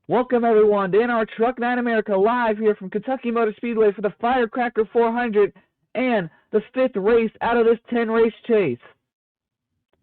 Welcome everyone to NR Truck Night America live here from Kentucky Motor Speedway for the Firecracker 400 and the 5th race out of this 10-race chase.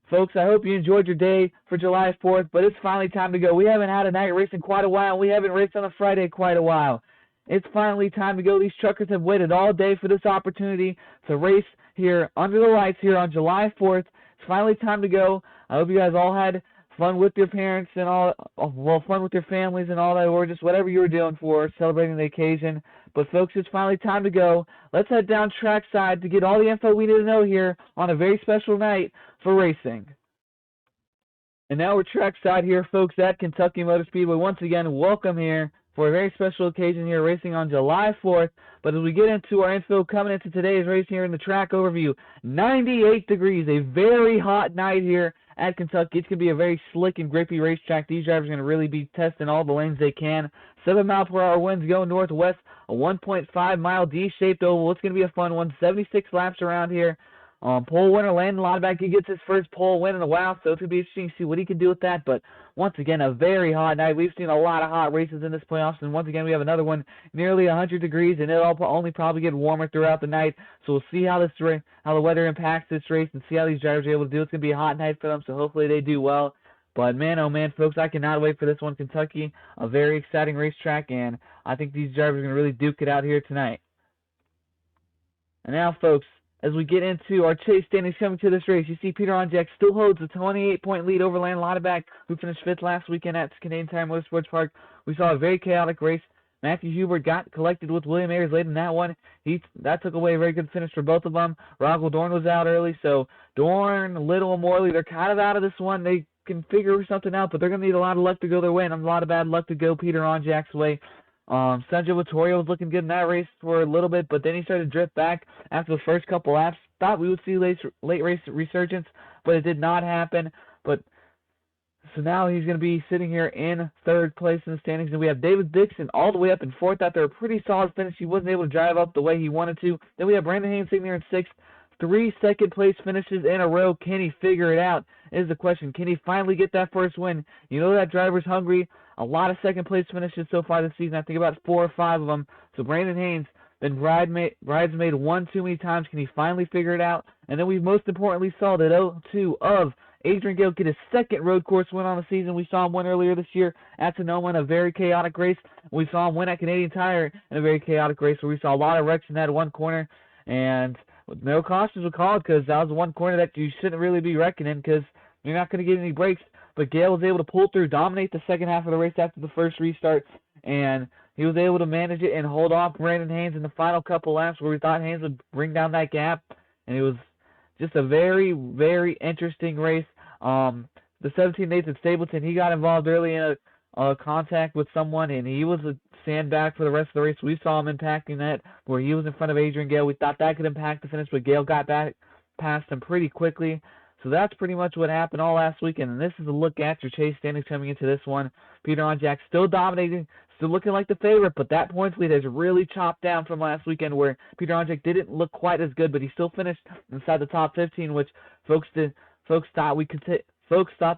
Folks, I hope you enjoyed your day for July 4th, but it's finally time to go. We haven't had a night race in quite a while. We haven't raced on a Friday quite a while. It's finally time to go. These truckers have waited all day for this opportunity to race here under the lights here on July 4th. It's finally time to go. I hope you guys all had fun with your parents and all, well, fun with your families and all that, or just whatever you were doing for celebrating the occasion. But folks, it's finally time to go. Let's head down trackside to get all the info we need to know here on a very special night for racing. And now we're trackside here, folks, at Kentucky Motor Speedway. Once again, welcome here for a very special occasion here, racing on July 4th. But as we get into our info coming into today's race here in the track overview, 98 degrees, a very hot night here at Kentucky. It's going to be a very slick and grippy racetrack. These drivers are going to really be testing all the lanes they can. 7-mile-per-hour winds going northwest, a 1.5-mile D-shaped oval. It's going to be a fun one. 76 laps around here. Pole winner Landon Lauterbach, he gets his first pole win in a while, so it's going to be interesting to see what he can do with that. But once again, a very hot night. We've seen a lot of hot races in this playoffs, and once again, we have another one nearly 100 degrees, and it'll only probably get warmer throughout the night. So we'll see how the weather impacts this race and see how these drivers are able to do. It's going to be a hot night for them, so hopefully they do well. But man, oh man, folks, I cannot wait for this one. Kentucky, a very exciting racetrack, and I think these drivers are going to really duke it out here tonight. And now, folks, as we get into our chase standings coming to this race, you see Peter Onjak still holds a 28-point lead over Landon Lauterbach, who finished 5th last weekend at Canadian Tire Motorsports Park. We saw a very chaotic race. Matthew Hubert got collected with William Ayers late in that one. That took away a very good finish for both of them. Rockwell Dorn was out early, so Dorn, Little, and Morley, they're kind of out of this one. They can figure something out, but they're going to need a lot of luck to go their way, and a lot of bad luck to go Peter Onjak's way. Sanjay Vittoria was looking good in that race for a little bit, but then he started to drift back after the first couple laps. Thought we would see late race resurgence, but it did not happen. So now he's going to be sitting here in 3rd place in the standings, and we have David Dixon all the way up in 4th after a pretty solid finish. He wasn't able to drive up the way he wanted to. Then we have Brandon Haynes sitting there in 6th. 3 second-place finishes in a row. Can he figure it out is the question. Can he finally get that first win? You know that driver's hungry. A lot of second-place finishes so far this season. I think about 4 or 5 of them. So Brandon Haynes, been bridesmaid one too many times. Can he finally figure it out? And then we most importantly saw that 0-2 of Adrian Gale get his 2nd road course win on the season. We saw him win earlier this year at Sonoma in a very chaotic race. We saw him win at Canadian Tire in a very chaotic race where we saw a lot of wrecks in that one corner. And no cautions were called because that was the one corner that you shouldn't really be wrecking in because you're not going to get any breaks. But Gale was able to pull through, dominate the second half of the race after the first restart, and he was able to manage it and hold off Brandon Haynes in the final couple laps where we thought Haynes would bring down that gap. And it was just a very, very interesting race. The 17 Nathan Stapleton, he got involved early in a contact with someone, and he was a sandbag for the rest of the race. We saw him impacting that where he was in front of Adrian Gale. We thought that could impact the finish, but Gale got back past him pretty quickly. So that's pretty much what happened all last weekend, and this is a look at your chase standings coming into this one. Peter Onjak still dominating, still looking like the favorite, but that points lead has really chopped down from last weekend where Peter Onjak didn't look quite as good, but he still finished inside the top 15, which folks thought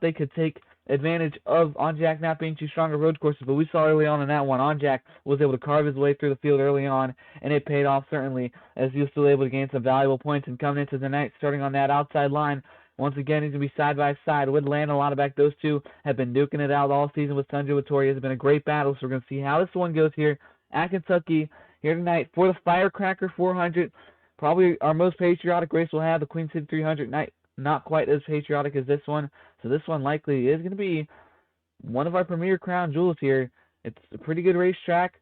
they could take advantage of Onjak not being too strong at road courses, but we saw early on in that one, Onjak was able to carve his way through the field early on, and it paid off certainly as he was still able to gain some valuable points. And coming into the night, starting on that outside line, once again, he's going to be side by side with Landon Lauterbach. Those two have been duking it out all season with Sanjay Vittoria. It's been a great battle, so we're going to see how this one goes here at Kentucky here tonight for the Firecracker 400. Probably our most patriotic race we'll have, the Queen City 300 night. Not quite as patriotic as this one, so this one likely is going to be one of our premier crown jewels here. It's a pretty good racetrack.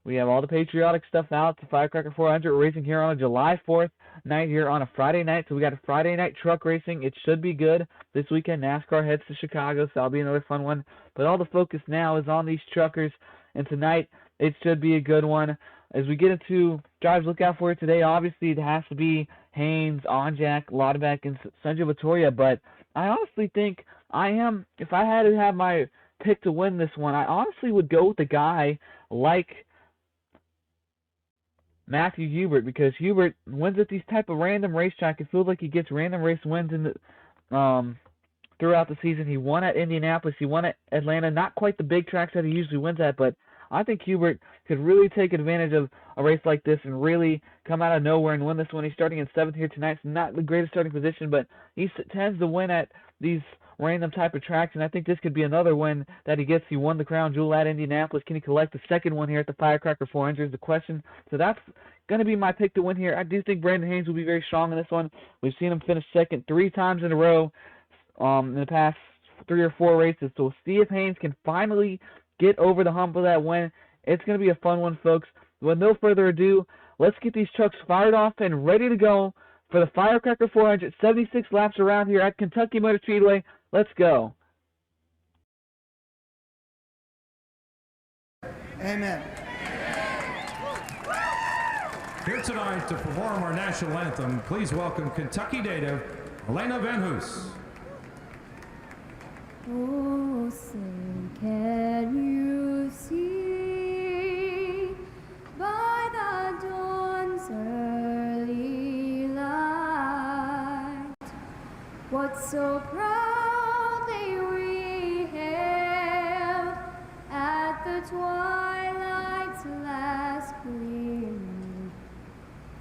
We have all the patriotic stuff out. The Firecracker 400 racing here on a July 4th night here on a Friday night. So we got a Friday night truck racing. It should be good. This weekend NASCAR heads to Chicago, so that'll be another fun one. But all the focus now is on these truckers, and tonight it should be a good one. As we get into drives, look out for it today. Obviously, it has to be Haynes, Onjak, Lauterbach, and Sanjay Vittoria. But I honestly think if I had to have my pick to win this one, I honestly would go with a guy like Matthew Hubert, because Hubert wins at these type of random racetrack. It feels like he gets random race wins in the throughout the season. He won at Indianapolis. He won at Atlanta. Not quite the big tracks that he usually wins at, but I think Hubert could really take advantage of a race like this and really come out of nowhere and win this one. He's starting in 7th here tonight. It's not the greatest starting position, but he tends to win at these random type of tracks, and I think this could be another win that he gets. He won the crown jewel at Indianapolis. Can he collect the second one here at the Firecracker 400 is the question. So that's going to be my pick to win here. I do think Brandon Haynes will be very strong in this one. We've seen him finish second 3 times in a row in the past 3 or 4 races. So we'll see if Haynes can finally get over the hump of that win. It's going to be a fun one, folks. With no further ado, let's get these trucks fired off and ready to go for the Firecracker 400. 76 laps around here at Kentucky Motor Speedway. Let's go. Amen. Here tonight to perform our national anthem, please welcome Kentucky native Elena Van Hoos. Oh, say, can you see by the dawn's early light what so proudly we hailed at the twilight's last gleaming,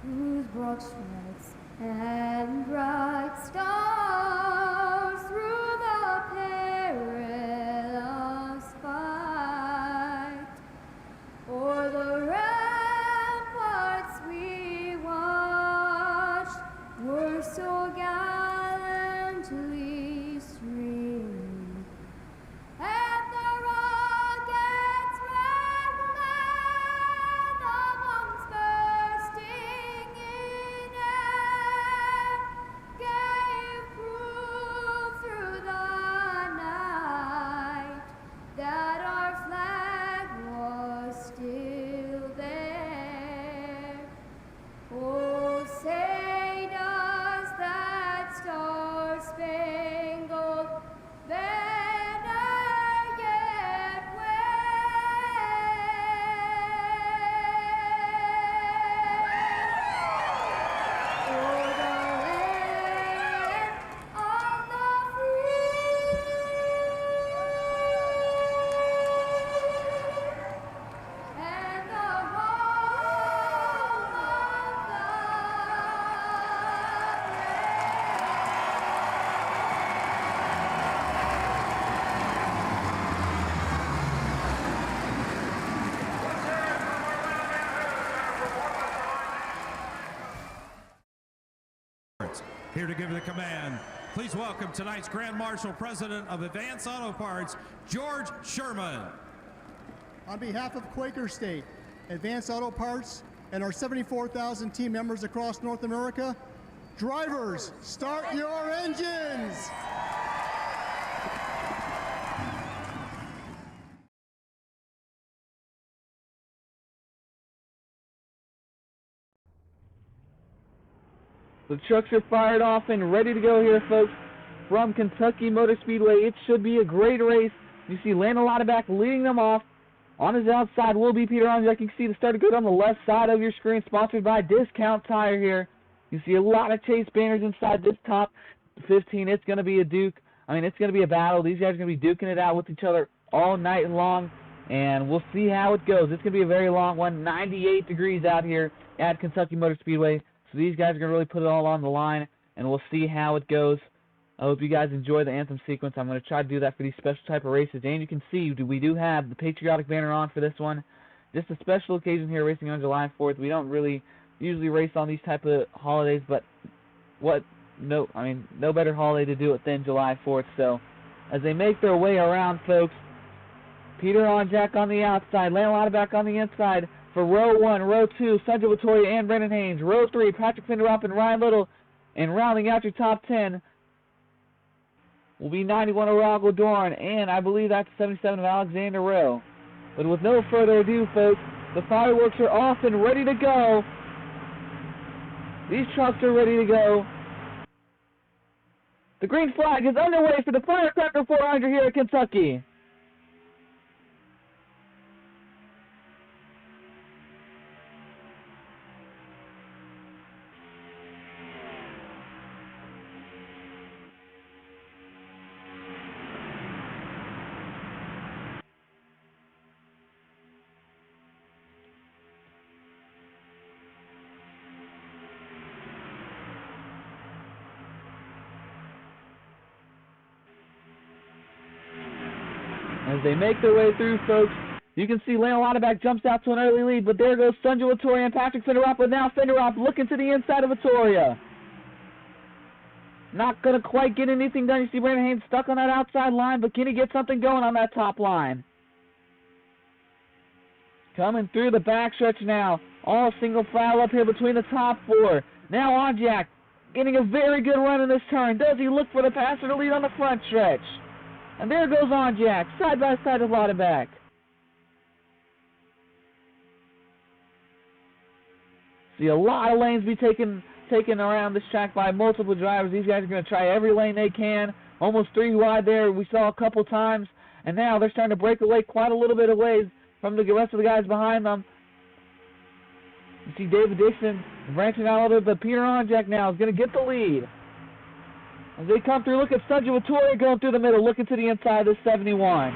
whose broad stripes and bright stars through the perilous fight o'er the ramparts we watched were so gallantly streaming, and the rocket's red glare, the bombs bursting in air, gave proof through the night that our flag was still there. Oh, say does that star-spangled banner yet wave o'er the land of the free and the home of the Here to give the command, please welcome tonight's Grand Marshal, President of Advance Auto Parts, George Sherman. On behalf of Quaker State, Advanced Auto Parts, and our 74,000 team members across North America, drivers, start your engines! The trucks are fired off and ready to go here, folks, from Kentucky Motor Speedway. It should be a great race. You see Landon Lauterbach leading them off. On his outside will be Peter Onjak. You can see the starter grid on the left side of your screen, sponsored by Discount Tire here. You see a lot of chase banners inside this top 15. It's going to be a duke. It's going to be a battle. These guys are going to be duking it out with each other all night long, and we'll see how it goes. It's going to be a very long one. 98 degrees out here at Kentucky Motor Speedway. So these guys are going to really put it all on the line, and we'll see how it goes. I hope you guys enjoy the anthem sequence. I'm going to try to do that for these special type of races. And you can see we do have the patriotic banner on for this one. Just a special occasion here, racing on July 4th. We don't really usually race on these type of holidays, but no better holiday to do it than July 4th. So as they make their way around, folks, Peter Onjak on the outside, Landon Lauterbach on the inside. For row 1, row 2, Sanjay Vittoria and Brendan Haynes. Row 3, Patrick Finderup and Ryan Little. And rounding out your top 10 will be 91 Arago Dorn, and I believe that's 77 of Alexander Rowe. But with no further ado, folks, the fireworks are off and ready to go. These trucks are ready to go. The green flag is underway for the Firecracker 400 here at Kentucky. As they make their way through, folks, you can see Lana Lauterbach jumps out to an early lead, but there goes Sanjay Vittoria and Patrick Finderop, but now Finderop looking to the inside of Vittoria. Not going to quite get anything done. You see Brandon Haynes stuck on that outside line, but can he get something going on that top line? Coming through the backstretch now. All single file up here between the top four. Now Onjak getting a very good run in this turn. Does he look for the pass or the lead on the front stretch? And there goes Onjak, side by side with Lauterbach. See a lot of lanes be taken around this track by multiple drivers. These guys are going to try every lane they can. Almost 3 wide there. We saw a couple times. And now they're starting to break away quite a little bit away from the rest of the guys behind them. You see David Dixon branching out a little bit, but Peter Onjak now is going to get the lead. As they come through, look at Sanjay Vittoria going through the middle, looking to the inside of the 71.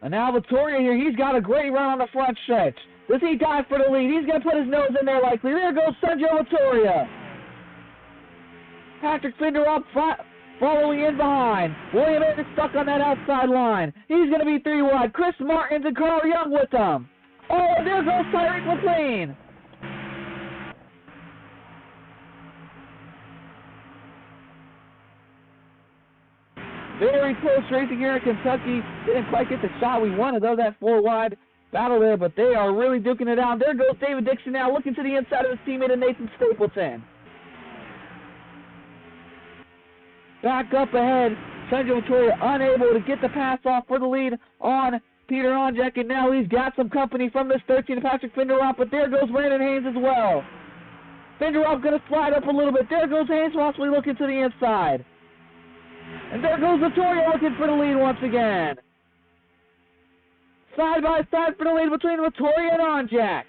And now Vittoria here, he's got a great run on the front stretch. Does he dive for the lead? He's going to put his nose in there likely. There goes Sanjay Vittoria. Patrick Finderop following in behind. William Ayers stuck on that outside line. He's going to be 3 wide. Chris Martins and Carl Young with them. Oh, and there goes Tyreek McLean. Very close racing here in Kentucky. Didn't quite get the shot we wanted, though, that 4 wide battle there, but they are really duking it out. There goes David Dixon now, looking to the inside of his teammate Nathan Stapleton. Back up ahead, Sanjay Vittoria unable to get the pass off for the lead on Peter Onjak, and now he's got some company from this 13 Patrick Finderop, but there goes Brandon Haynes as well. Finderop going to slide up a little bit. There goes Haynes possibly looking to the inside. And there goes Vittoria looking for the lead once again. Side by side for the lead between Vittoria and Onjak.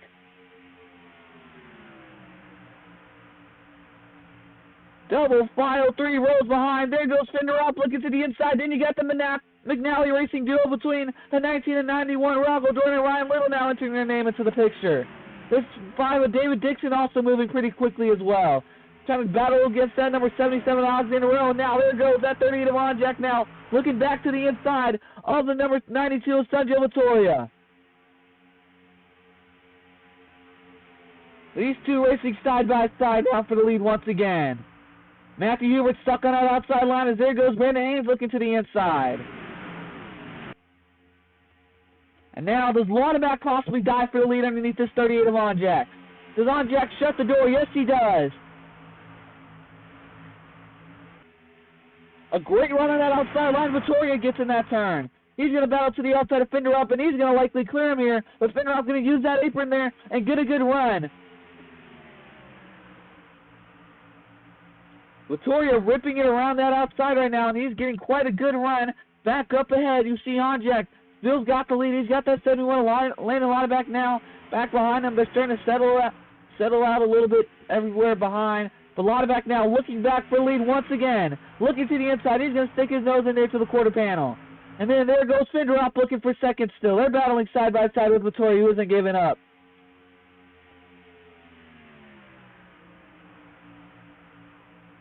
Double file, 3 rows behind. There goes Finderop looking to the inside. Then you got the McNally Racing duo between the 19 and 91. Rocco Dorn and Ryan Little now entering their name into the picture. This 5 with David Dixon also moving pretty quickly as well. Trying to battle against that number 77 Alexander Rowe. Now there goes that 38 of Onjak now. Looking back to the inside of the number 92 of Sanjay Vittoria. These two racing side by side now for the lead once again. Matthew Hubert stuck on that outside line as there goes Brandon Haynes looking to the inside. And now does Lauterbach possibly dive for the lead underneath this 38 of Onjak? Does Onjak shut the door? Yes, he does. A great run on that outside line. Vittoria gets in that turn. He's going to battle to the outside of Finderop, and he's going to likely clear him here. But Finderop going to use that apron there and get a good run. Vittoria ripping it around that outside right now, and he's getting quite a good run. Back up ahead, you see Onjak. Bill's got the lead. He's got that 71 Landon Lauterbach now. Back behind him. They're starting to settle out a little bit everywhere behind. But Lauterbach now looking back for the lead once again. Looking to the inside. He's going to stick his nose in there to the quarter panel. And then there goes Finderop looking for second still. They're battling side by side with Vittoria, who isn't giving up.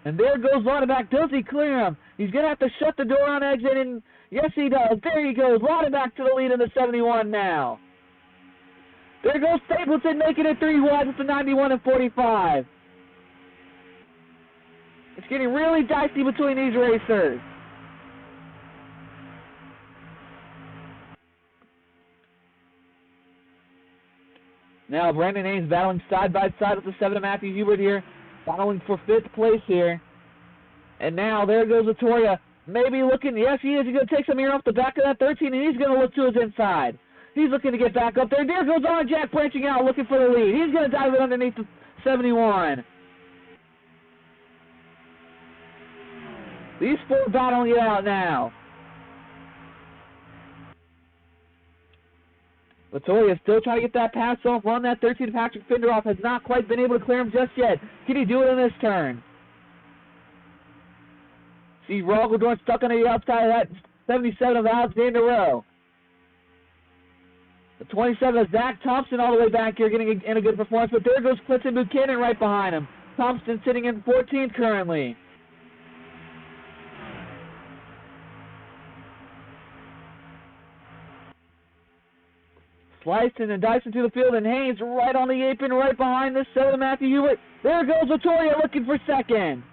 And there goes Lauterbach. Does he clear him? He's going to have to shut the door on exit, and yes, he does. There he goes. Lauterbach to the lead in the 71 now. There goes Stapleton making it 3 wide with the 91 and 45. It's getting really dicey between these racers. Now Brandon Haynes battling side by side with the 7 of Matthew Hubert here, battling for 5th place here. And now there goes Vittoria, maybe looking, yes he is, he's going to take some air off the back of that 13, and he's going to look to his inside. He's looking to get back up there. There goes Onjak branching out, looking for the lead. He's going to dive it underneath the 71. These 4 battling it out now. Vittoria still trying to get that pass off on that 13. Patrick Finderop has not quite been able to clear him just yet. Can he do it in this turn? See Rogaldorn stuck on the outside of that 77 of Alexander Rowe. The 27 of Zach Thompson all the way back here getting in a good performance. But there goes Clinton Buchanan right behind him. Thompson sitting in 14th currently. Slicing and dicing through the field, and Haynes right on the apron, right behind this. So Matthew Hubert. There goes Vittoria looking for second.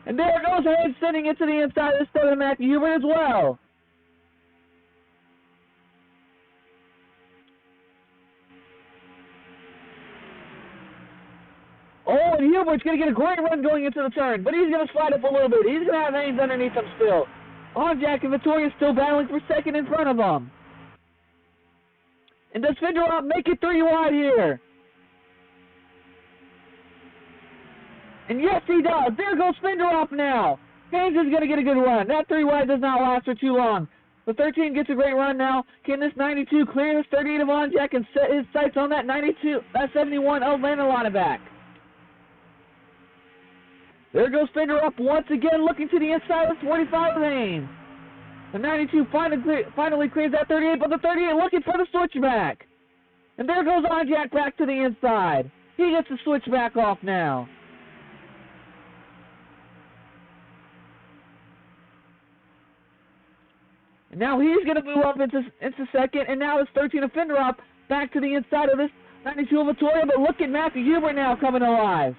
And there goes Haynes sending it to the inside of the Matthew Hubert as well. Oh, and Hubert's going to get a great run going into the turn, but he's going to slide up a little bit. He's going to have Haynes underneath him still. Onjak and Vittoria still battling for second in front of him. And does Findorop make it 3 wide here? And yes, he does. There goes Findorop now. Haynes is going to get a good run. That 3 wide does not last for too long. The 13 gets a great run now. Can this 92 clear this 38 of Onjak and set his sights on that 92, that 71 of Landon Lonneback? There goes Findorop once again, looking to the inside of 45 of Haynes. The 92 finally clears that 38, but the 38 looking for the switchback. And there goes Onjak back to the inside. He gets the switchback off now. And now he's going to move up into second, and now it's 13 of Findorop back to the inside of this 92 of Vittoria, but look at Matthew Hubert now coming alive.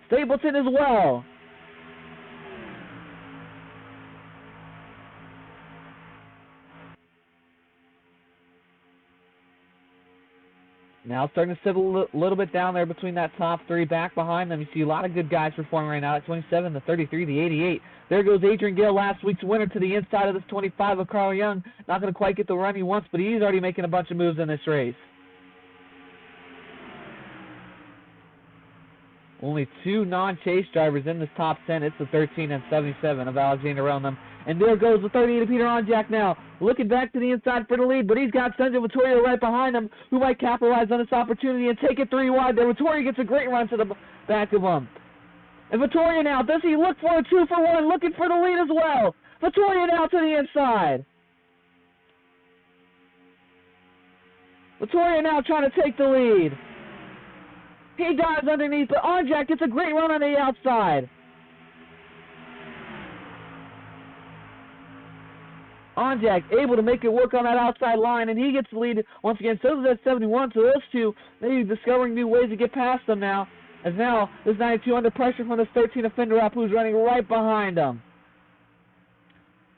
Stapleton as well. Now it's starting to settle a little bit down there between that top 3. Back behind them, you see a lot of good guys performing right now. At 27, the 33, the 88. There goes Adrian Gill, last week's winner, to the inside of this 25 of Carl Young. Not going to quite get the run he wants, but he's already making a bunch of moves in this race. Only 2 non-chase drivers in this top 10. It's the 13 and 77 of Alexander Relnum. And there goes the 38 of Peter Onjak now, looking back to the inside for the lead, but he's got Sanjay Vittoria right behind him, who might capitalize on this opportunity and take it 3 wide there. Vittoria gets a great run to the back of him. And Vittoria now, does he look for a 2-for-1, looking for the lead as well. Vittoria now to the inside. Vittoria now trying to take the lead. He dives underneath, but Onjak gets a great run on the outside. Onjak able to make it work on that outside line, and he gets the lead once again. So does that 71, so those two maybe discovering new ways to get past them now. As now, this 92 under pressure from this 13 of Findorop, who's running right behind him.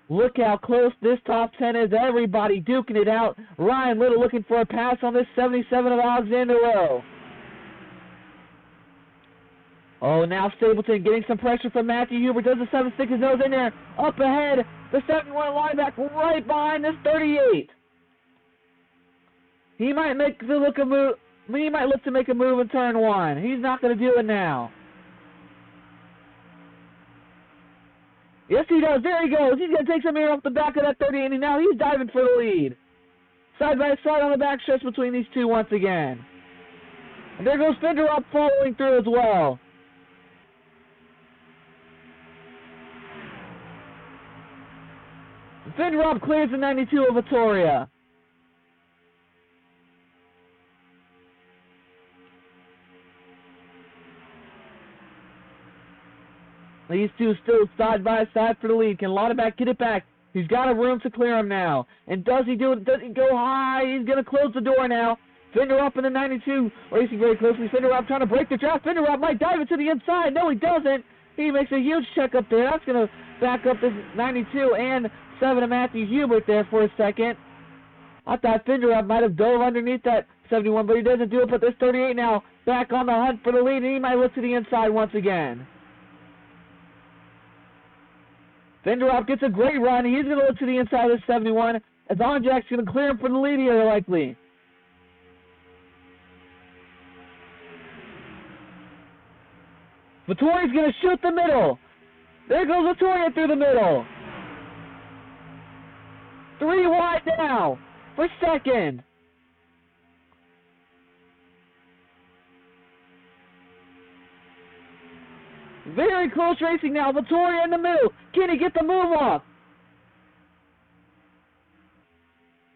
Look how close this top 10 is. Everybody duking it out. Ryan Little looking for a pass on this 77 of Alexander Rowe. Oh, now Stapleton getting some pressure from Matthew Hubert. Does the 7 stick his nose in there? Up ahead, the 71 lineback right behind this 38. He might look to make a move in turn 1. He's not going to do it now. Yes, he does. There he goes. He's going to take some air off the back of that 38, and now he's diving for the lead. Side by side on the back stretch between these two once again. And there goes Findorop following through as well. Findorop clears the 92 of Vittoria. These two still side by side for the lead. Can Lonneback get it back? He's got a room to clear him now. And does he do it? Does he go high? He's going to close the door now. Findorop in the 92, racing very closely. Findorop trying to break the draft. Findorop might dive it to the inside. No, he doesn't. He makes a huge check up there. That's going to back up this 92 and 7 of Matthew Hubert there for a second. I thought Findorop might have dove underneath that 71, but he doesn't do it. But this 38 now back on the hunt for the lead, and he might look to the inside once again. Findorop gets a great run. He's going to look to the inside of the 71, as Onjak's going to clear him for the lead here likely. Vittoria's going to shoot the middle. There goes Vittoria through the middle. 3 wide now for second. Very close racing now. Vittoria in the middle. Can he get the move off?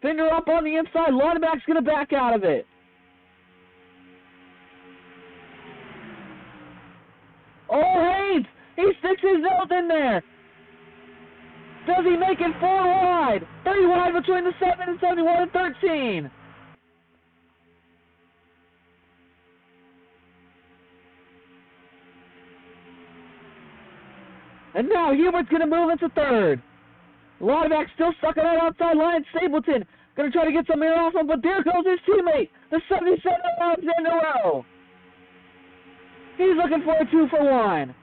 Findorop on the inside. Lonneback's going to back out of it. Oh, Haynes! He sticks his nose in there. Does he make it 4 wide? 3 wide between the 7 and 71 and 13. And now Hubert's going to move into third. Lauderback still stuck on that outside line. Stapleton going to try to get some air off him, but there goes his teammate, the 77 Alexander Rowe. He's looking for a 2-for-1.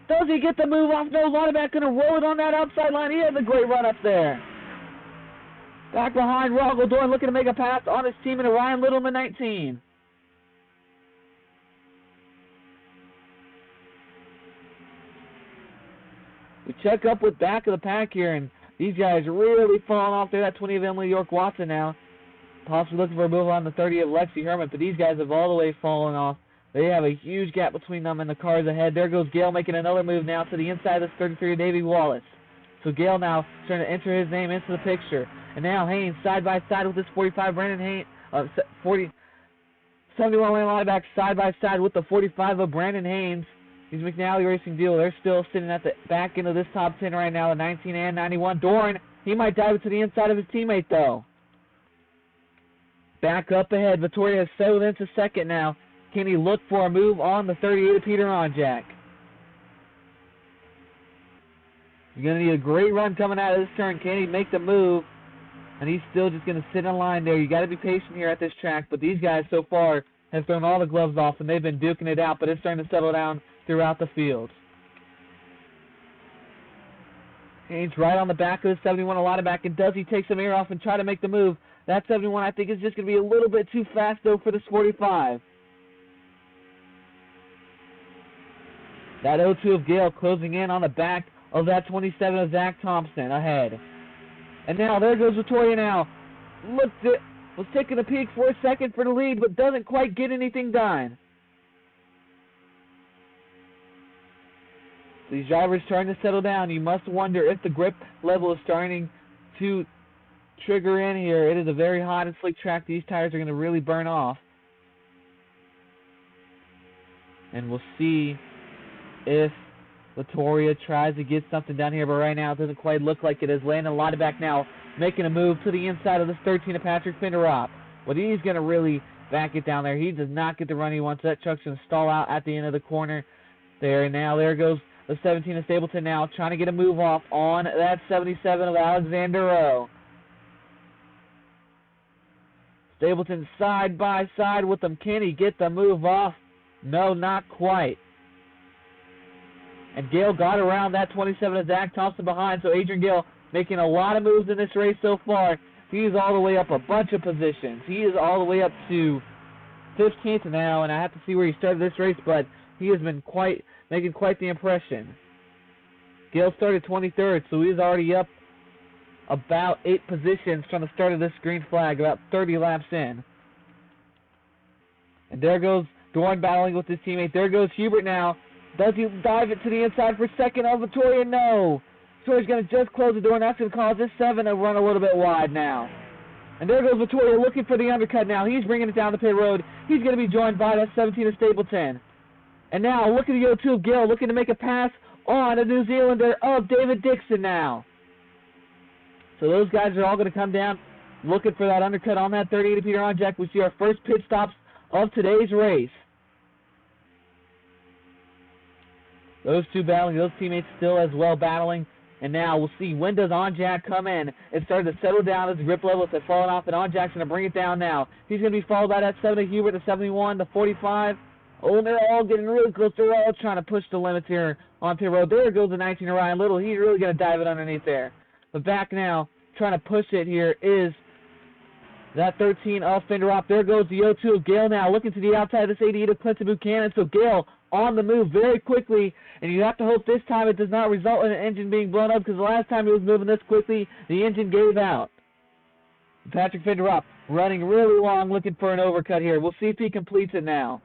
Does he get the move off? No, Lauderback going to roll it on that outside line. He has a great run up there. Back behind, Rogaldorn looking to make a pass on his team and Ryan Littleman, 19. We check up with back of the pack here, and these guys really falling off there. That 20 of Emily York Watson now. Possibly looking for a move on the 30 of Lexi Herman, but these guys have all the way fallen off. They have a huge gap between them and the cars ahead. There goes Gale making another move now to the inside of this 33 of Davey Wallace. So Gale now trying to enter his name into the picture. And now Haynes side by side with this 45. Brandon Haynes, 71 lane linebacker side by side with the 45 of Brandon Haynes. He's McNally Racing Deal. They're still sitting at the back end of this top 10 right now, the 19 and 91. Dorn, he might dive it to the inside of his teammate, though. Back up ahead. Vittoria has settled into second now. Can he look for a move on the 38 of Peter Onjack? He's going to need a great run coming out of this turn. Can he make the move? And he's still just going to sit in line there. You got to be patient here at this track. But these guys so far have thrown all the gloves off, and they've been duking it out. But it's starting to settle down throughout the field. Haynes right on the back of the 71, a lot of back, and does he take some air off and try to make the move? That 71, I think, is just going to be a little bit too fast, though, for this 45. That 02 of Gale closing in on the back of that 27 of Zach Thompson ahead. And now there goes Vittoria now. Was taking a peek for a second for the lead, but doesn't quite get anything done. These drivers trying to settle down. You must wonder if the grip level is starting to trigger in here. It is a very hot and slick track. These tires are going to really burn off. And we'll see if Vittoria tries to get something down here, but right now it doesn't quite look like it is. Landon Lauderback now making a move to the inside of this 13 of Patrick Finderop. But he's going to really back it down there. He does not get the run he wants. That truck's going to stall out at the end of the corner there. And now there goes the 17 of Stapleton now trying to get a move off on that 77 of Alexander Rowe. Stapleton side by side with them. Can he get the move off? No, not quite. And Gale got around that 27 of Zach Thompson behind, so Adrian Gale making a lot of moves in this race so far. He is all the way up a bunch of positions. He is all the way up to 15th now, and I have to see where he started this race, but he has been making quite the impression. Gale started 23rd, so he's already up about 8 positions from the start of this green flag, about 30 laps in. And there goes Dorn battling with his teammate. There goes Hubert now. Does he dive it to the inside for second? Oh, Vittoria, no. Vittoria's going to just close the door, and that's going to cause this 7 to run a little bit wide now. And there goes Vittoria looking for the undercut now. He's bringing it down the pit road. He's going to be joined by that 17 of Stapleton. And now, look at the 02 of Gill looking to make a pass on a New Zealander of David Dixon now. So those guys are all going to come down looking for that undercut on that 38 of Peter Onjack. We see our first pit stops of today's race. Those two battling, those teammates still as well battling. And now we'll see, when does Onjack come in? It started to settle down as grip levels have fallen off, and Onjack's going to bring it down now. He's going to be followed by that 70 Hubert, the 71, the 45. Oh, they're all getting really close. They're all trying to push the limits here on pit road. There goes the 19 of Ryan Little. He's really going to dive it underneath there. But back now, trying to push it here is that 13 of Finderop. There goes the 02 of Gale now, looking to the outside of this 88 of Clinton Buchanan. So Gale on the move very quickly, and you have to hope this time it does not result in an engine being blown up, because the last time he was moving this quickly, the engine gave out. Patrick Finderop running really long, looking for an overcut here. We'll see if he completes it now.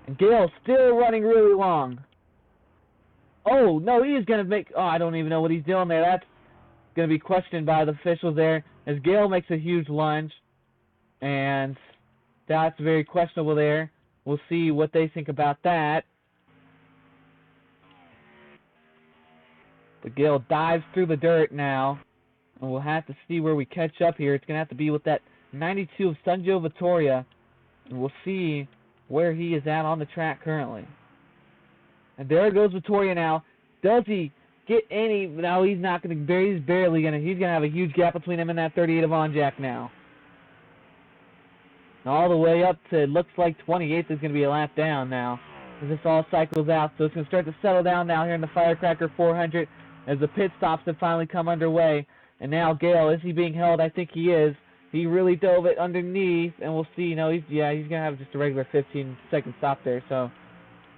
And Gale still running really long. Oh, no, he's going to make... Oh, I don't even know what he's doing there. That's going to be questioned by the officials there, as Gale makes a huge lunge. And that's very questionable there. We'll see what they think about that. But Gale dives through the dirt now. And we'll have to see where we catch up here. It's going to have to be with that 92 of Sunjo Vittoria. And we'll see where he is at on the track currently. And there goes Vittoria now. Does he get any? No, he's not going to. He's barely going to. He's going to have a huge gap between him and that 38 of Onjak now. All the way up to, it looks like 28th is going to be a lap down now. As this all cycles out. So it's going to start to settle down now here in the Firecracker 400 as the pit stops have finally come underway. And now Gale, is he being held? I think he is. He really dove it underneath, and we'll see. No, he's going to have just a regular 15-second stop there. So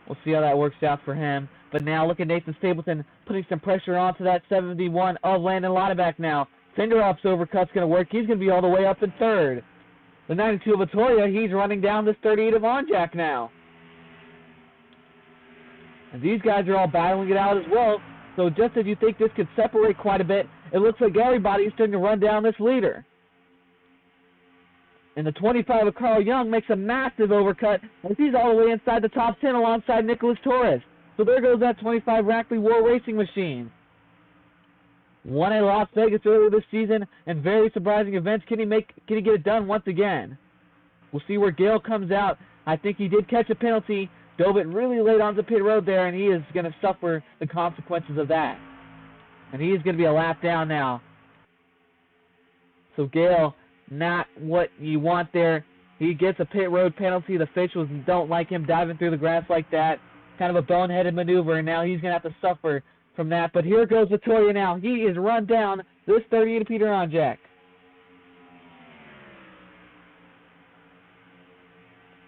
we'll see how that works out for him. But now look at Nathan Stapleton putting some pressure onto that 71 of Landon Lauterbach now. Finderop's overcut's going to work. He's going to be all the way up in third. The 92 of Vittoria, he's running down this 38 of Onjak now. And these guys are all battling it out as well. So just as you think this could separate quite a bit, it looks like everybody's starting to run down this leader. And the 25 of Carl Young makes a massive overcut as he's all the way inside the top 10 alongside Nicholas Torres. So there goes that 25 Rackley War Racing machine. Won at Las Vegas earlier this season, and very surprising events. Can he get it done once again? We'll see where Gale comes out. I think he did catch a penalty, dove it really late onto pit road there, and he is going to suffer the consequences of that. And he is going to be a lap down now. So Gale, not what you want there. He gets a pit road penalty. The officials don't like him diving through the grass like that. Kind of a boneheaded maneuver, and now he's going to have to suffer from that. But here goes Vittoria now. He is run down this 38 of Peter Onjak.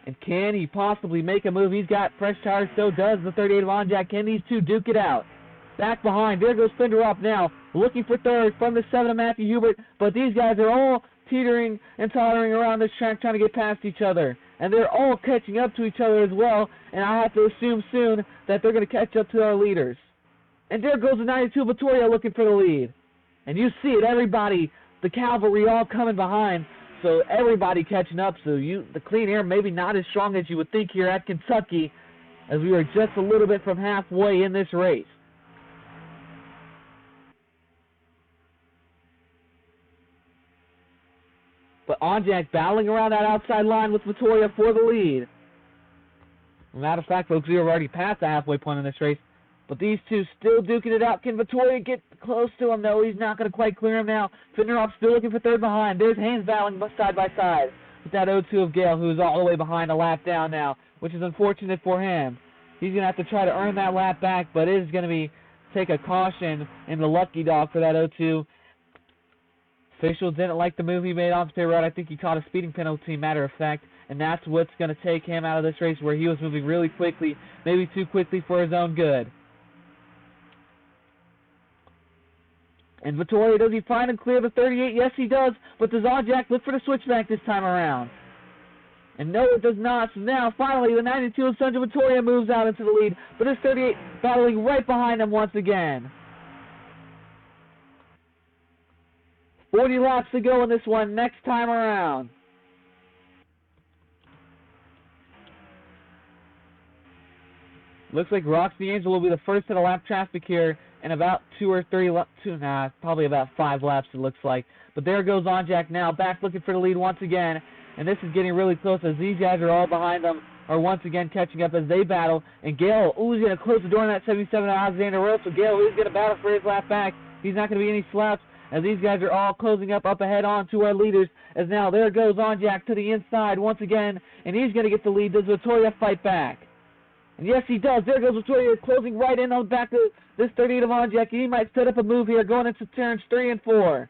And can he possibly make a move? He's got fresh tires, so does the 38 of Onjak. Can these two duke it out? Back behind, there goes Finderop now, looking for third from the 7 of Matthew Hubert. But these guys are all teetering and tottering around this track trying to get past each other. And they're all catching up to each other as well. And I have to assume soon that they're going to catch up to our leaders. And there goes the 92 Vittoria looking for the lead. And you see it, everybody, the cavalry all coming behind. So everybody catching up. So the clean air maybe not as strong as you would think here at Kentucky, as we are just a little bit from halfway in this race. But Onjak battling around that outside line with Vittoria for the lead. Matter of fact, folks, we are already past the halfway point in this race. But these two still duking it out. Can Vittoria get close to him? No, he's not going to quite clear him now. Finderop's still looking for third behind. There's Haynes battling side by side with that 0-2 of Gale, who's all the way behind a lap down now, which is unfortunate for him. He's going to have to try to earn that lap back, but it is going to be take a caution in the lucky dog for that 0-2. Officials didn't like the move he made on pit road. I think he caught a speeding penalty, matter of fact, and that's what's going to take him out of this race, where he was moving really quickly, maybe too quickly for his own good. And Vittoria, does he find and clear the 38? Yes, he does. But does Onjak look for the switchback this time around? And no, it does not. So now, finally, the 92 of Sunjo Vittoria moves out into the lead. But this 38 battling right behind him once again. 40 laps to go in this one next time around. Looks like Roxy Angel will be the first to the lap traffic here in about probably about 5 laps it looks like. But there goes Onjak now, back looking for the lead once again. And this is getting really close as these guys are all behind them, are once again catching up as they battle. And Gale, he's going to close the door on that 77 of Alexander Rose. So Gale is going to battle for his lap back. He's not going to be any slaps as these guys are all closing up ahead on to our leaders. As now there goes Onjak to the inside once again, and he's going to get the lead. Does Vittoria fight back? And yes, he does. There goes Vittoria closing right in on the back of this 38 of Onjak. He might set up a move here going into turns 3 and 4.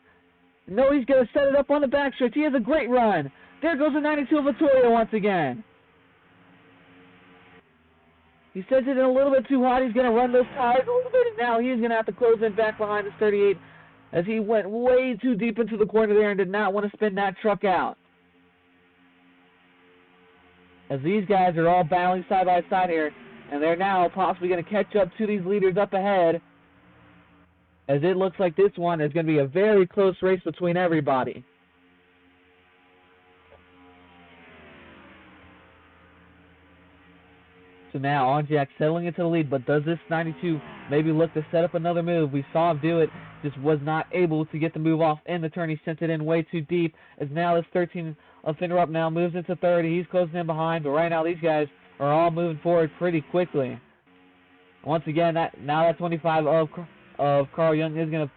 No, he's going to set it up on the backstretch. He has a great run. There goes the 92 of Vittoria once again. He sets it in a little bit too hot. He's going to run those tires a little bit, and now he's going to have to close in back behind this 38 as he went way too deep into the corner there and did not want to spin that truck out. As these guys are all battling side by side here, and they're now possibly going to catch up to these leaders up ahead, as it looks like this one is going to be a very close race between everybody. So now Onjak settling into the lead, but does this 92 maybe look to set up another move? We saw him do it, just was not able to get the move off in the turn. He sent it in way too deep, as now this 13 offender up now moves into 30. He's closing in behind, but right now these guys are all moving forward pretty quickly. Once again, that 25 of Carl Young is going to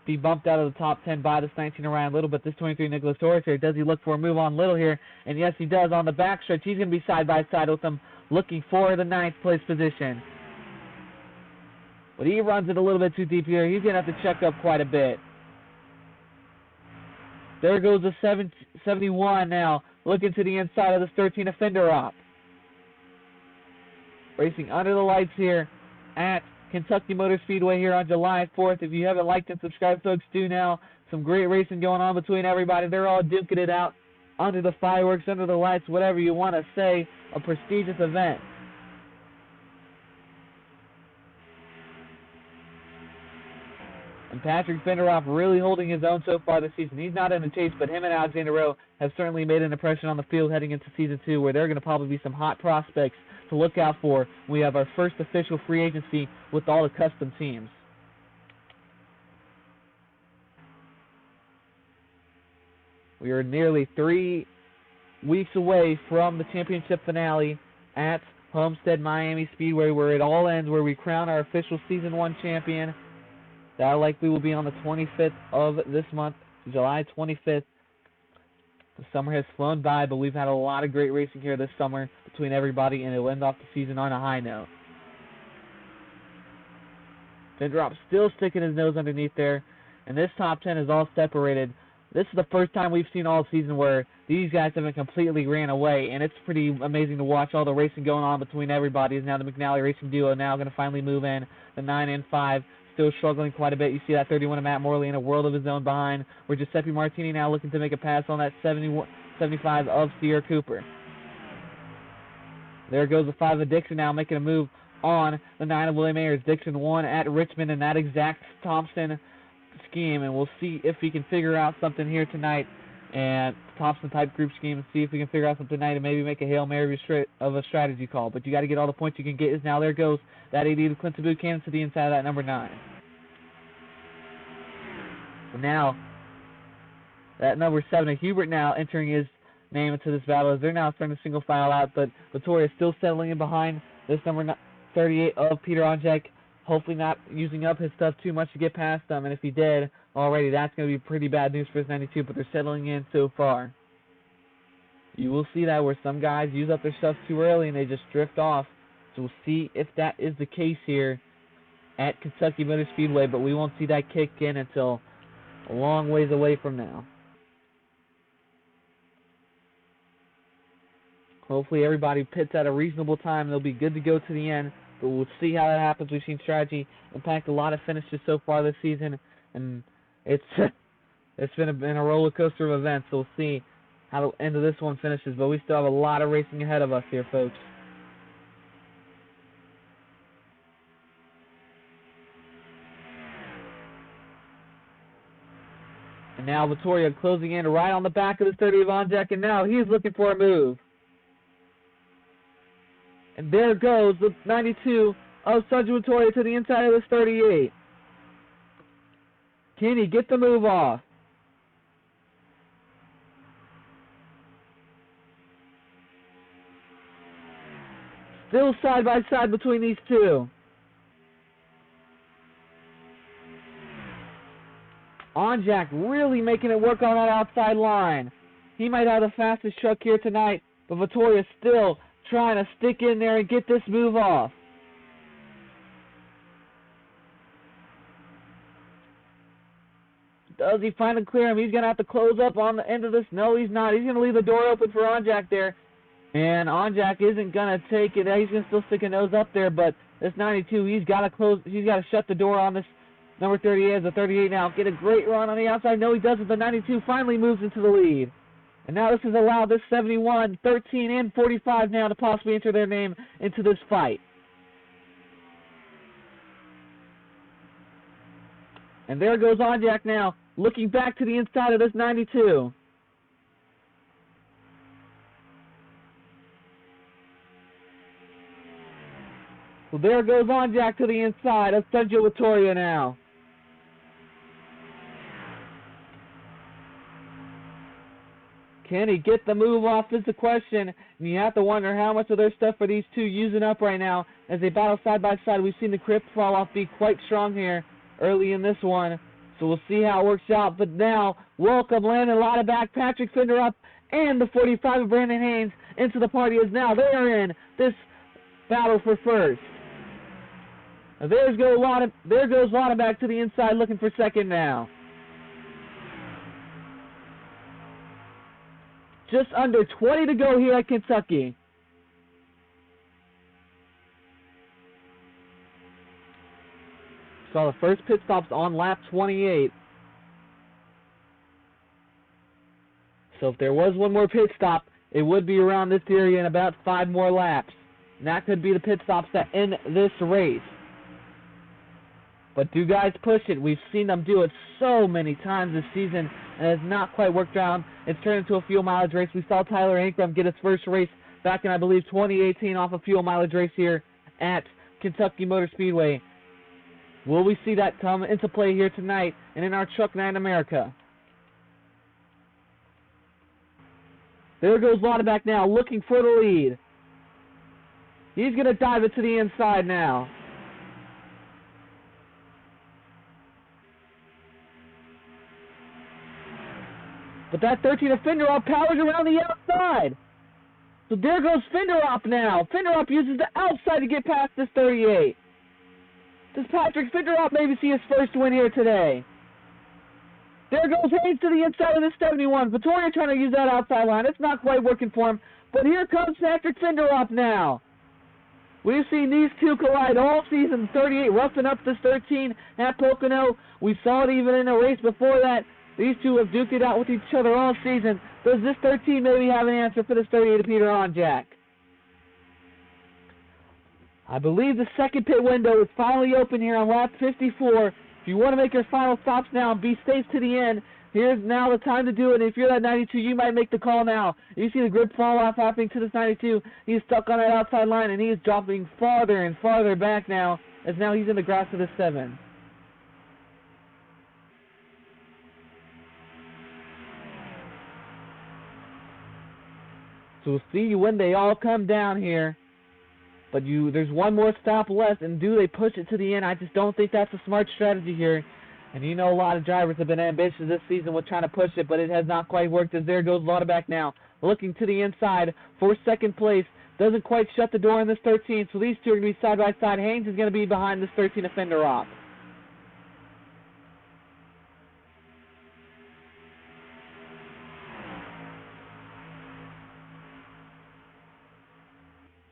be bumped out of the top 10 by this 19 around Little, but this 23 Nicholas Torres here, does he look for a move on Little here? And yes, he does on the backstretch. He's going to be side by side with him, looking for the 9th place position. But he runs it a little bit too deep here. He's going to have to check up quite a bit. There goes the 71 now, looking to the inside of this 13 offender op. Racing under the lights here at Kentucky Motor Speedway here on July 4th. If you haven't liked and subscribed, folks, do now. Some great racing going on between everybody. They're all duking it out under the fireworks, under the lights, whatever you want to say. A prestigious event. And Patrick Fenderoff really holding his own so far this season. He's not in the chase, but him and Alexander Rowe have certainly made an impression on the field heading into Season 2, where they're going to probably be some hot prospects to look out for. We have our first official free agency with all the custom teams. We are nearly 3 weeks away from the championship finale at Homestead Miami Speedway, where it all ends, where we crown our official Season 1 champion. That likely will be on the 25th of this month, July 25th. The summer has flown by, but we've had a lot of great racing here this summer between everybody, and it'll end off the season on a high note. Fendrop still sticking his nose underneath there, and this top 10 is all separated. This is the first time we've seen all season where these guys haven't completely ran away, and it's pretty amazing to watch all the racing going on between everybody. Now the McNally Racing Duo now going to finally move in. The 9 and 5 still struggling quite a bit. You see that 31 of Matt Morley in a world of his own behind, where Giuseppe Martini now looking to make a pass on that 75 of Sierra Cooper. There goes the 5 of Dixon now making a move on the 9 of William Ayers. Dixon won at Richmond in that exact Thompson scheme, and we'll see if we can figure out something here tonight and Thompson type group scheme, and see if we can figure out something tonight and maybe make a Hail Mary of a strategy call. But you got to get all the points you can get. Is now there goes that 80 of Clinton Buchanan to the inside of that number 9. So now that number 7 of Hubert now entering his name into this battle, as they're now starting to single file out, but Vittoria still settling in behind this number 38 of Peter Onjak, hopefully not using up his stuff too much to get past them, and if he did already, that's going to be pretty bad news for his 92, but they're settling in so far. You will see that where some guys use up their stuff too early and they just drift off, so we'll see if that is the case here at Kentucky Motor Speedway, but we won't see that kick in until a long ways away from now. Hopefully everybody pits at a reasonable time. They'll be good to go to the end, but we'll see how that happens. We've seen strategy impact a lot of finishes so far this season, and it's been a roller coaster of events, so we'll see how the end of this one finishes, but we still have a lot of racing ahead of us here, folks. And now Vittoria closing in right on the back of the 30 of Onjak, and now he's looking for a move. And there goes the 92 of Sergio Vittoria to the inside of this 38. Can he get the move off? Still side by side between these two. Onjak really making it work on that outside line. He might have the fastest truck here tonight, but Vittoria still trying to stick in there and get this move off. Does he finally clear him? He's going to have to close up on the end of this. No, he's not. He's going to leave the door open for Onjak there. And Onjak isn't going to take it. He's going to still stick a nose up there, but this 92, he's got to close. He's got to shut the door on this number 38 as the 38 now. Get a great run on the outside. No, he doesn't. The 92 finally moves into the lead. And now this has allowed this 71, 13, and 45 now to possibly enter their name into this fight. And there goes Onjak now, looking back to the inside of this 92. So there goes on Jack to the inside of Sergio Vittoria now. Can he get the move off is the question. And you have to wonder how much of their stuff are these two using up right now as they battle side by side. We've seen the grip fall off be quite strong here early in this one. So we'll see how it works out. But now, welcome Landon Lotta back, Patrick Fender up, and the 45 of Brandon Haynes into the party as now they are in this battle for first. Now there goes Lotta back to the inside looking for second now. Just under 20 to go here at Kentucky. Saw the first pit stops on lap 28. So if there was one more pit stop, it would be around this area in about 5 more laps. And that could be the pit stops that end this race. But do guys push it? We've seen them do it so many times this season, and it's not quite worked out. It's turned into a fuel mileage race. We saw Tyler Ankrum get his first race back in, I believe, 2018 off a fuel mileage race here at Kentucky Motor Speedway. Will we see that come into play here tonight and in our Truck Night America? There goes Lotta back now, looking for the lead. He's going to dive it to the inside now. But that 13 of Finderop powers around the outside. So there goes Finderop now. Finderop uses the outside to get past this 38. Does Patrick Finderop maybe see his first win here today? There goes Haynes to the inside of the 71. Vittoria trying to use that outside line. It's not quite working for him. But here comes Patrick Finderop now. We've seen these two collide all season. 38 roughing up this 13 at Pocono. We saw it even in a race before that. These two have duked it out with each other all season. Does this 13 maybe have an answer for this 38 to Peter on, Jack? I believe the second pit window is finally open here on lap 54. If you want to make your final stops now and be safe to the end, here's now the time to do it. If you're that 92, you might make the call now. You see the grip fall off happening to this 92. He's stuck on that outside line, and he is dropping farther and farther back now, as now he's in the grass of the 7. So we'll see when they all come down here. But there's one more stop left, and do they push it to the end? I just don't think that's a smart strategy here. And you know a lot of drivers have been ambitious this season with trying to push it, but it has not quite worked as there goes Lotta back now. Looking to the inside for second place. Doesn't quite shut the door in this 13, so these two are going to be side by side. Haynes is going to be behind this 13 offender off.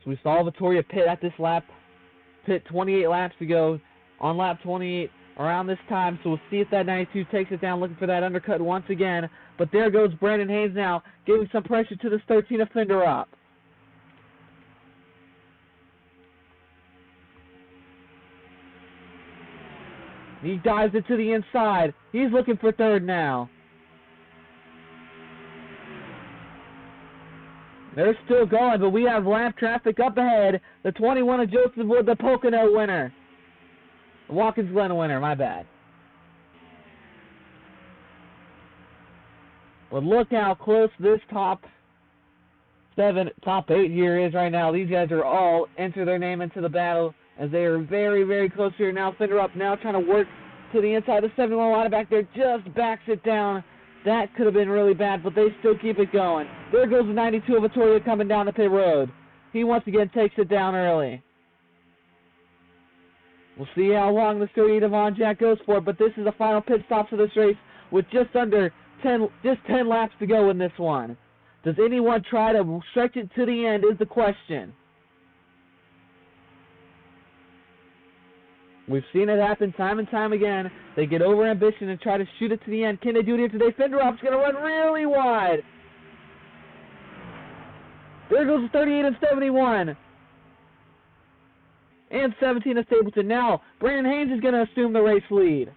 So we saw Vittoria pit at this lap, pit 28 laps ago, on lap 28 around this time. So we'll see if that 92 takes it down, looking for that undercut once again. But there goes Brandon Haynes now, giving some pressure to this 13 offender up. He dives it to the inside. He's looking for third now. They're still going, but we have lap traffic up ahead. The 21 of Joseph Wood, the Pocono winner. The Watkins Glen winner, my bad. But look how close this top 8 here is right now. These guys are all enter their name into the battle as they are very, very close here now. Fender up now trying to work to the inside. The 71 line back there just backs it down. That could have been really bad, but they still keep it going. There goes the 92 of Vittoria coming down the pit road. He once again takes it down early. We'll see how long the 38 of On Jack goes for, but this is the final pit stops of this race with just 10 laps to go in this one. Does anyone try to stretch it to the end is the question. We've seen it happen time and time again. They get over ambition and try to shoot it to the end. Can they do it here today? Fenderop's going to run really wide. There goes the 38 and 71. And 17 of Stapleton. Now, Brandon Haynes is going to assume the race lead.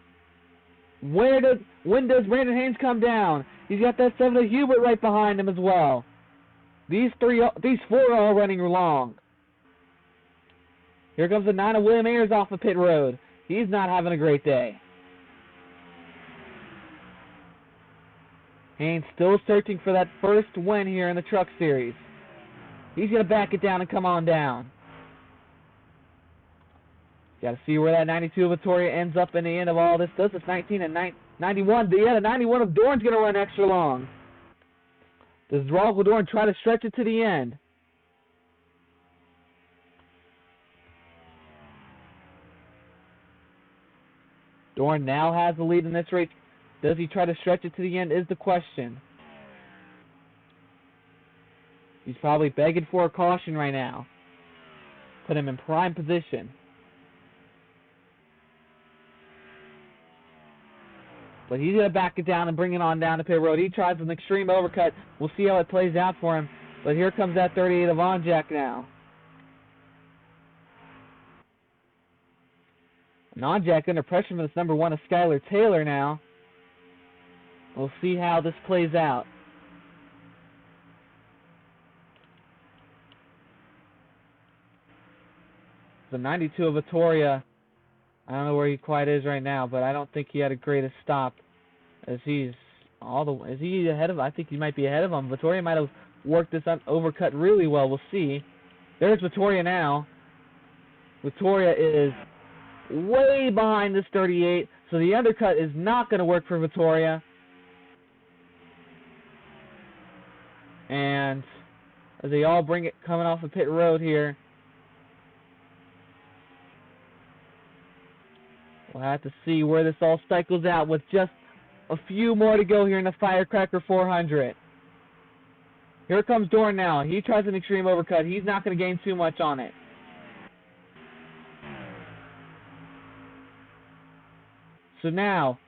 When does Brandon Haynes come down? He's got that 7 of Hubert right behind him as well. These 4 are all running long. Here comes the 9 of William Ayers off of pit road. He's not having a great day. Haynes still searching for that first win here in the Truck Series. He's going to back it down and come on down. Got to see where that 92 of Vittoria ends up in the end of all this. Does this 19 and 91? Yeah, the 91 of Dorn's going to run extra long. Does Rolf Dorn try to stretch it to the end? Dorn now has the lead in this race. Does he try to stretch it to the end is the question. He's probably begging for a caution right now. Put him in prime position. But he's going to back it down and bring it on down to pit road. He tries an extreme overcut. We'll see how it plays out for him. But here comes that 38 of Onjak now. And Onjak under pressure from this number 1 of Skylar Taylor now. We'll see how this plays out. The 92 of Vittoria, I don't know where he quite is right now, but I don't think he had a greatest stop. As he's is he ahead of? I think he might be ahead of him. Vittoria might have worked this overcut really well. We'll see. There's Vittoria now. Vittoria is way behind this 38, so the undercut is not going to work for Vittoria. And as they all bring it coming off of pit road here, we'll have to see where this all cycles out with just a few more to go here in the Firecracker 400. Here comes Dorn now. He tries an extreme overcut. He's not going to gain too much on it. So now,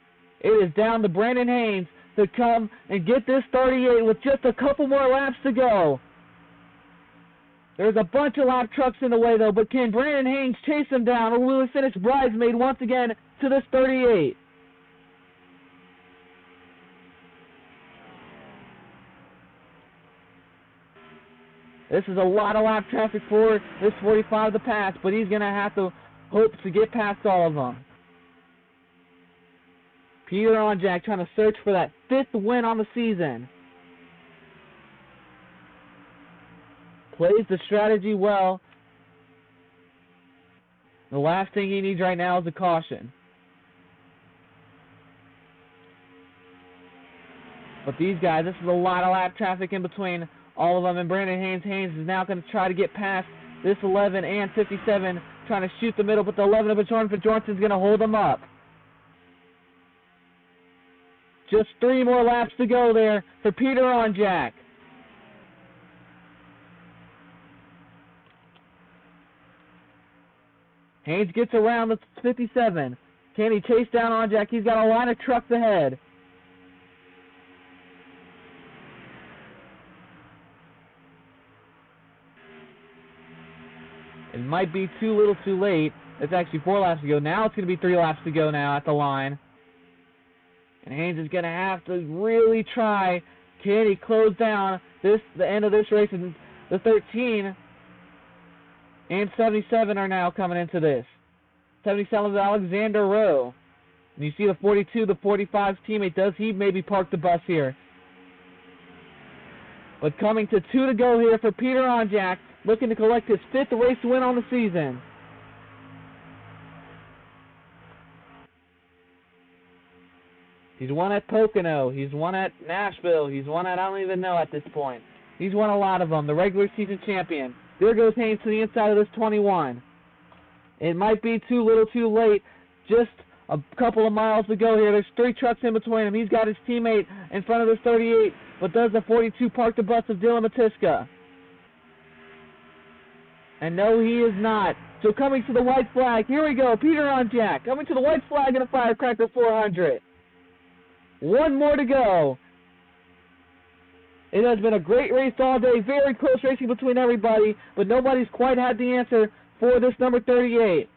it is down to Brandon Haynes to come and get this 38 with just a couple more laps to go. There's a bunch of lap trucks in the way, though, but can Brandon Haynes chase him down, or will he finish bridesmaid once again to this 38? This is a lot of lap traffic for this 45 to pass, but he's going to have to hope to get past all of them. Peter Onjak trying to search for that 5th win on the season. Plays the strategy well. The last thing he needs right now is a caution. But these guys, this is a lot of lap traffic in between all of them. And Brandon Haynes. Haynes is now going to try to get past this 11 and 57, trying to shoot the middle, but the 11 of Bjornson's going to hold him up. Just 3 more laps to go there for Peter Onjak. Haynes gets around the 57. Can he chase down Onjak? He's got a line of trucks ahead. It might be too little too late. It's actually 4 laps to go. Now it's going to be 3 laps to go now at the line. And Haynes is going to have to really try. Can he close down the end of this race? And the 13 and 77 are now coming into this. 77 is Alexander Rowe. And you see the 42, the 45's teammate. Does he maybe park the bus here? But coming to 2 to go here for Peter Onjak, looking to collect his 5th race win on the season. He's won at Pocono. He's won at Nashville. He's won at, I don't even know at this point. He's won a lot of them. The regular season champion. There goes Haynes to the inside of this 21. It might be too little too late. Just a couple of miles to go here. There's 3 trucks in between him. He's got his teammate in front of this 38. But does the 42 park the bus of Dylan Matiska? And no, he is not. So coming to the white flag. Here we go. Peter Onjak coming to the white flag in a Firecracker 400. 1 more to go. It has been a great race all day. Very close racing between everybody, but nobody's quite had the answer for this number 38.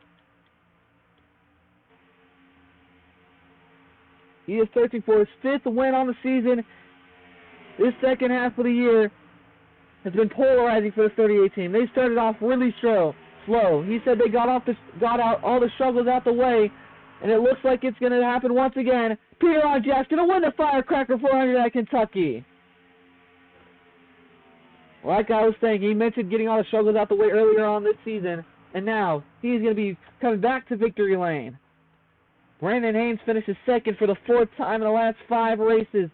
He is searching for his 5th win on the season. This second half of the year has been polarizing for the 38 team. They started off really slow, slow. He said they got out all the struggles out the way, and it looks like it's going to happen once again. Peter Onjack's going to win the Firecracker 400 at Kentucky. Like I was saying, he mentioned getting all the struggles out the way earlier on this season, and now he's going to be coming back to victory lane. Brandon Haynes finishes second for the fourth time in the last 5 races.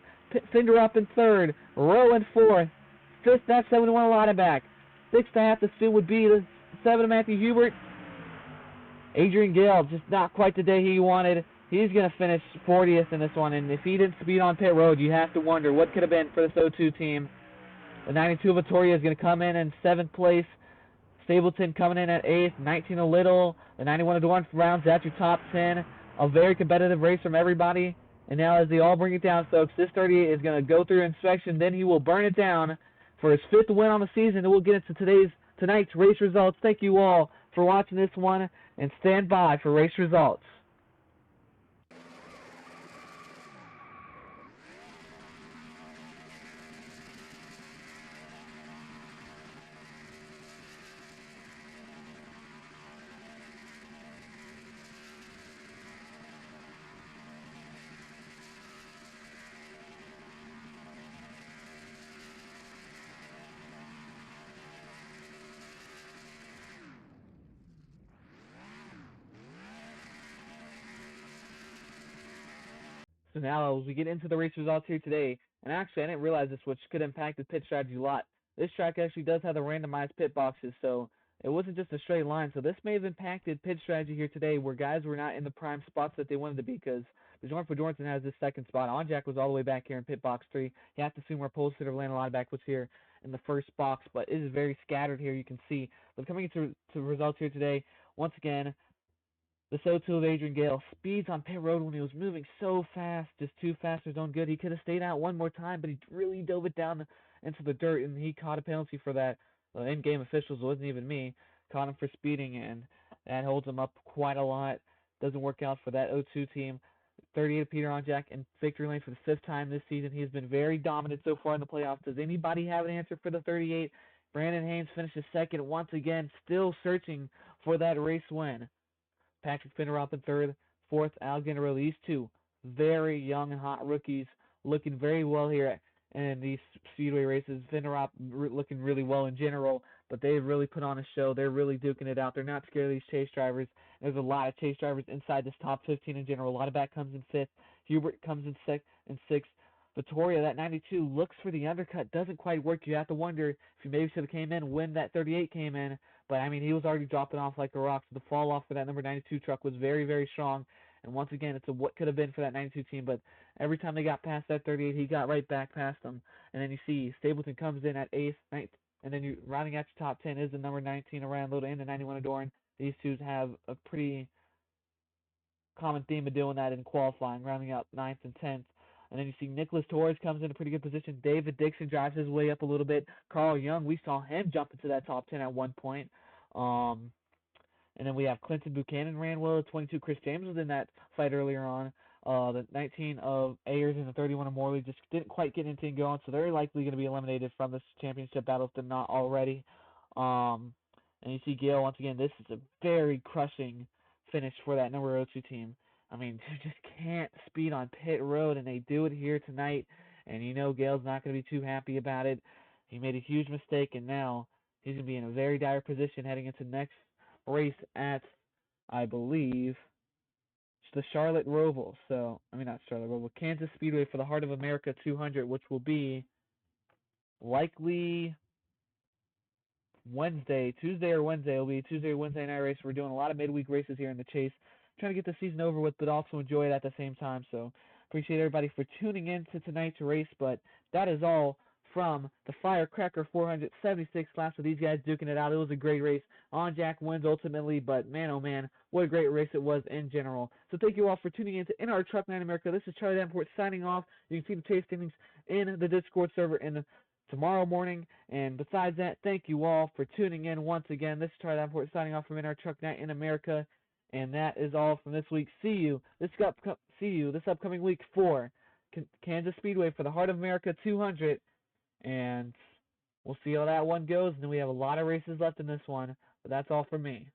Finder up in third, Rowe in fourth. Fifth, that's 71 Laudenbach. Sixth, I have to assume, would be the 7 Matthew Hubert. Adrian Gale, just not quite the day he wanted. He's going to finish 40th in this one, and if he didn't speed on pit road, you have to wonder what could have been for this 02 team. The 92 Vittoria is going to come in 7th place. Stapleton coming in at 8th. 19 a little. The 91 Adorn rounds out your top 10. A very competitive race from everybody. And now as they all bring it down, folks, this 38 is going to go through inspection. Then he will burn it down for his 5th win on the season. And we'll get into tonight's race results. Thank you all for watching this one. And stand by for race results. So now as we get into the race results here today, and actually I didn't realize this, which could impact the pit strategy a lot. This track actually does have the randomized pit boxes, so it wasn't just a straight line. So this may have impacted pit strategy here today, where guys were not in the prime spots that they wanted to be, because Bjorn Jorgensen has this second spot. Onjack was all the way back here in pit box 3. You have to assume where pole sitter Landon Laudenbach was here in the first box, but it is very scattered here, you can see. But coming into results here today, once again, the So-2 of Adrian Gale speeds on pit road when he was moving so fast, just too fast for his own good. He could have stayed out one more time, but he really dove it down into the dirt, and he caught a penalty for that. In-game officials, it wasn't even me, caught him for speeding, and that holds him up quite a lot. Doesn't work out for that 02 team. 38 Peter Onjack in victory lane for the 5th time this season. He has been very dominant so far in the playoffs. Does anybody have an answer for the 38? Brandon Haynes finishes second once again, still searching for that race win. Patrick Finderop in third, 4th, Alexander Rowe. These two very young and hot rookies looking very well here in these speedway races. Finderop looking really well in general, but they've really put on a show. They're really duking it out. They're not scared of these chase drivers. There's a lot of chase drivers inside this top 15 in general. Laudenbach comes in 5th. Hubert comes in 6th. Vittoria, that 92, looks for the undercut. Doesn't quite work. You have to wonder if he maybe should have came in when that 38 came in. But, I mean, he was already dropping off like a rock. So the fall off for that number 92 truck was very, very strong. And once again, it's a what could have been for that 92 team. But every time they got past that 38, he got right back past them. And then you see Stapleton comes in at 8th, 9th. And then you rounding out your top 10 is the number 19 around Little and the 91 Adorn. These two have a pretty common theme of doing that in qualifying, rounding out 9th and 10th. And then you see Nicholas Torres comes in a pretty good position. David Dixon drives his way up a little bit. Carl Young, we saw him jump into that top 10 at one point. And then we have Clinton Buchanan ran well. 22 Chris James was in that fight earlier on. The 19 of Ayers and the 31 of Morley just didn't quite get anything going, so they're likely going to be eliminated from this championship battle if they're not already. And you see Gale, once again, this is a very crushing finish for that number 02 team. I mean, you just can't speed on pit road, and they do it here tonight. And you know Gale's not going to be too happy about it. He made a huge mistake, and now he's going to be in a very dire position heading into next race at, I believe, the Charlotte Roval. So, I mean, not Charlotte Roval, Kansas Speedway for the Heart of America 200, which will be likely Tuesday or Wednesday. It'll be Tuesday or Wednesday night race. We're doing a lot of midweek races here in the Chase. Trying to get the season over with, but also enjoy it at the same time. So appreciate everybody for tuning in to tonight's race. But that is all from the Firecracker 476 class with these guys duking it out. It was a great race. Onjack wins ultimately, but man, oh man, what a great race it was in general. So thank you all for tuning in to In Our Truck Night America. This is Charlie Davenport signing off. You can see the Chase standings in the Discord server tomorrow morning. And besides that, thank you all for tuning in once again. This is Charlie Davenport signing off from In Our Truck Night in America. And that is all from this week. See you this upcoming week for Kansas Speedway for the Heart of America 200. And We'll see how that one goes, and then we have a lot of races left in this one, but that's all for me.